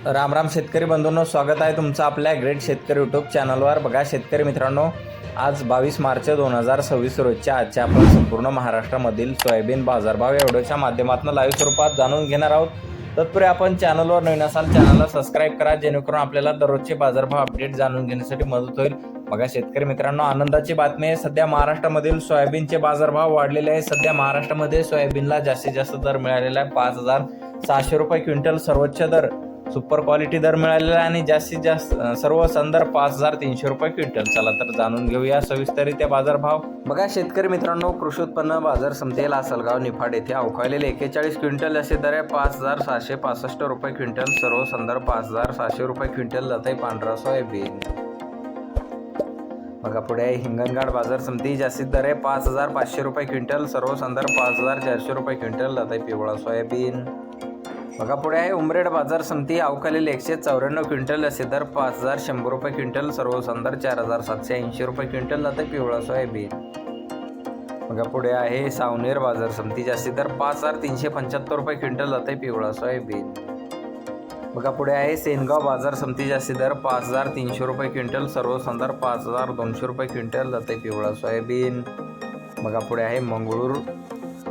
राम राम शेतकरी बंधूंनो, स्वागत आहे तुमचं आपल्या ग्रेट शेतकरी यूट्यूब चॅनलवर। बघा शेतकरी मित्रांनो, आज 22 मार्च 2026 रोजच्या आजच्या आपण संपूर्ण महाराष्ट्रामधील सोयाबीन बाजारभाव या व्हिडिओच्या माध्यमातून लाईव्ह स्वरूपात जाणून घेणार आहोत। तत्पूर्वी आपण चॅनलवर नवीन असाल चॅनलला सबस्क्राईब करा, जेणेकरून आपल्याला दररोजचे बाजारभाव अपडेट जाणून घेण्यासाठी मदत होईल। बघा शेतकरी मित्रांनो, आनंदाची बातमी आहे, सध्या महाराष्ट्रामधील सोयाबीनचे बाजारभाव वाढलेले आहे। सध्या महाराष्ट्रामध्ये सोयाबीनला जास्तीत जास्त दर मिळालेला आहे 5,600 रुपये क्विंटल सर्वोच्च दर, सुपर क्वालिटी दर मिळालेला आहे आणि जास्तीत जास्त सर्व संदर 5,300 रुपये क्विंटल। चला तर जाणून घेऊया सविस्तररित्या बाजारभाव। बघा शेतकरी मित्रांनो, कृषी उत्पन्न बाजार समिती लासलगाव निफाड येथे अवकाळलेले 41 क्विंटल असे दर आहे 5,665 रुपये क्विंटल, सर्व संदर 5,600 रुपये क्विंटल जात आहे पांढरा सोयाबीन। बघा पुढे आहे हिंगणघाट बाजार समिती, जास्तीत दर आहे 5,500 रुपये क्विंटल, सर्व संदर 5,400 रुपये क्विंटल जात आहे पिवळा सोयाबीन। बघा पुढे आहे उमरेड बाजार समिती, अवकाळलेले 194 क्विंटल असे दर 5,100 रुपये क्विंटल, सर्व संदर 4,780 रुपये क्विंटल जाते पिवळा सोयाबीन। बघा पुढे आहे सावनेर बाजार समिती, जास्तीत दर 5,375 रुपये क्विंटल जाते पिवळा सोयाबीन। बघा पुढे आहे सेनगाव बाजार समिती, जास्तीत दर 5,300 रुपये क्विंटल, सर्व संदर 5,200 रुपये क्विंटल जाते पिवळा सोयाबीन। बघा पुढे आहे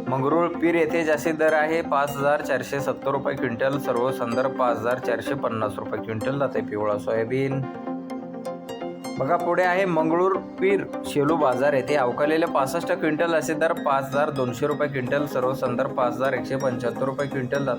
मंगरुळ पीर येथे जास्तीत दर आहे 5,470 रुपये क्विंटल, सर्व संदर 5,450 रुपये क्विंटल जाते पिवळा सोयाबीन। बघा पुढे आहे मंगळूर पीर शेलू बाजार येथे अवकाळलेले 65 क्विंटल असे दर 5,200 रुपये क्विंटल, सर्व संदर 5,175 रुपये क्विंटल जाते